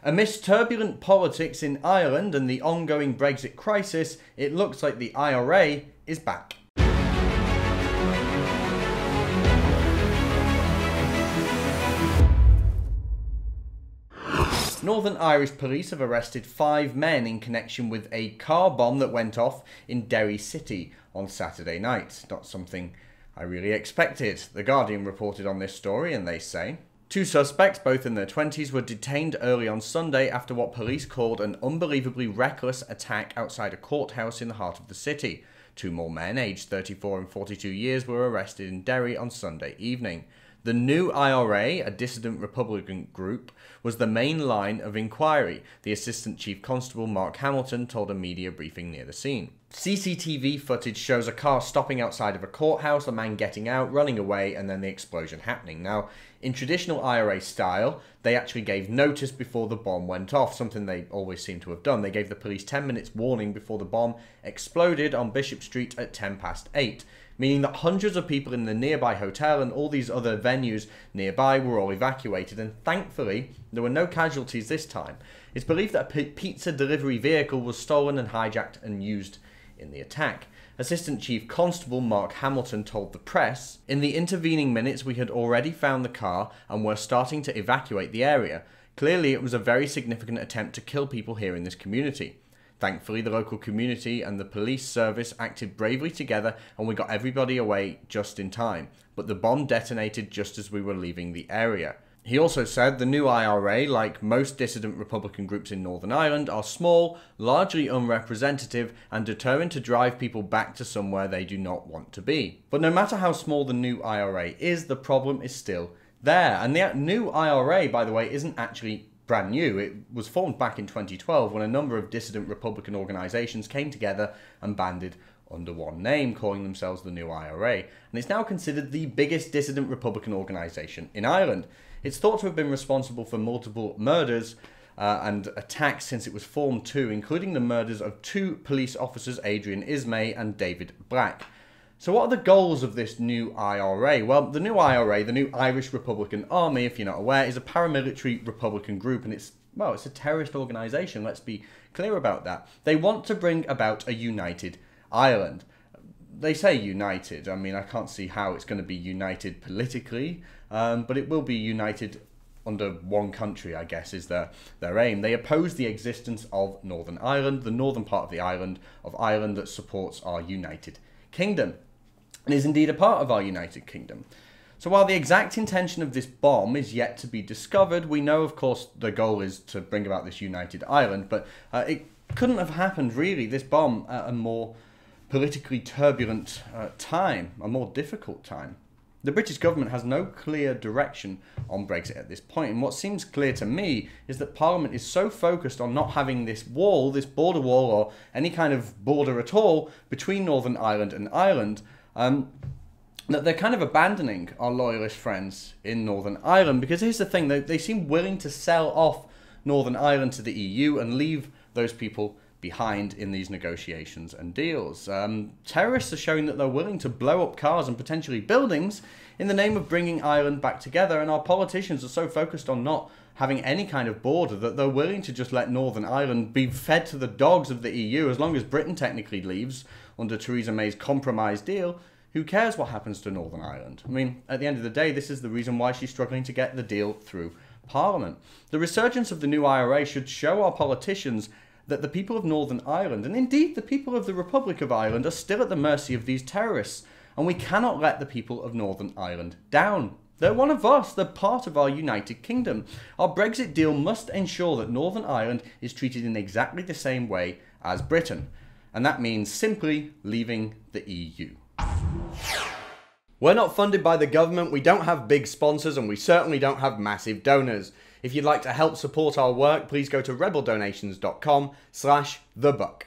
Amidst turbulent politics in Ireland and the ongoing Brexit crisis, it looks like the IRA is back. Northern Irish police have arrested 5 men in connection with a car bomb that went off in Derry City on Saturday night. Not something I really expected. The Guardian reported on this story and they say, 2 suspects, both in their 20s, were detained early on Sunday after what police called an unbelievably reckless attack outside a courthouse in the heart of the city. 2 more men, aged 34 and 42 years, were arrested in Derry on Sunday evening. The new IRA, a dissident Republican group, was the main line of inquiry, the Assistant Chief Constable Mark Hamilton told a media briefing near the scene. CCTV footage shows a car stopping outside of a courthouse, a man getting out, running away, and then the explosion happening. Now, in traditional IRA style, they actually gave notice before the bomb went off, something they always seem to have done. They gave the police 10 minutes warning before the bomb exploded on Bishop Street at 8:10, meaning that hundreds of people in the nearby hotel and all these other venues nearby were all evacuated, and thankfully, there were no casualties this time. It's believed that a pizza delivery vehicle was stolen and hijacked and used in the attack. Assistant Chief Constable Mark Hamilton told the press, "In the intervening minutes we had already found the car and were starting to evacuate the area. Clearly it was a very significant attempt to kill people here in this community. Thankfully, the local community and the police service acted bravely together and we got everybody away just in time. But the bomb detonated just as we were leaving the area." He also said the new IRA, like most dissident Republican groups in Northern Ireland, are small, largely unrepresentative, and determined to drive people back to somewhere they do not want to be. But no matter how small the new IRA is, the problem is still there. And the new IRA, by the way, isn't actually brand new. It was formed back in 2012 when a number of dissident Republican organisations came together and banded under one name, calling themselves the new IRA. And it's now considered the biggest dissident Republican organisation in Ireland. It's thought to have been responsible for multiple murders and attacks since it was formed too, including the murders of 2 police officers, Adrian Ismay and David Black. So what are the goals of this new IRA? Well, the new IRA, the new Irish Republican Army, if you're not aware, is a paramilitary Republican group, and it's a terrorist organisation, let's be clear about that. They want to bring about a united Ireland. They say united. I mean, I can't see how it's going to be united politically, but it will be united under one country, I guess, is their aim. They oppose the existence of Northern Ireland, the northern part of the island of Ireland that supports our United Kingdom, and is indeed a part of our United Kingdom. So while the exact intention of this bomb is yet to be discovered, we know, of course, the goal is to bring about this united Ireland, but it couldn't have happened, really, this bomb, at a more politically turbulent time, a more difficult time. The British government has no clear direction on Brexit at this point, and what seems clear to me is that Parliament is so focused on not having this wall, this border wall, or any kind of border at all between Northern Ireland and Ireland, that they're kind of abandoning our loyalist friends in Northern Ireland. Because here's the thing, they seem willing to sell off Northern Ireland to the EU and leave those people behind in these negotiations and deals. Terrorists are showing that they're willing to blow up cars and potentially buildings in the name of bringing Ireland back together, and our politicians are so focused on not having any kind of border that they're willing to just let Northern Ireland be fed to the dogs of the EU as long as Britain technically leaves under Theresa May's compromise deal. Who cares what happens to Northern Ireland? I mean, at the end of the day, this is the reason why she's struggling to get the deal through Parliament. The resurgence of the new IRA should show our politicians that the people of Northern Ireland, and indeed the people of the Republic of Ireland, are still at the mercy of these terrorists, and we cannot let the people of Northern Ireland down. They're one of us, they're part of our United Kingdom. Our Brexit deal must ensure that Northern Ireland is treated in exactly the same way as Britain, and that means simply leaving the EU. We're not funded by the government, we don't have big sponsors, and we certainly don't have massive donors. If you'd like to help support our work, please go to rebeldonations.com/thebuck.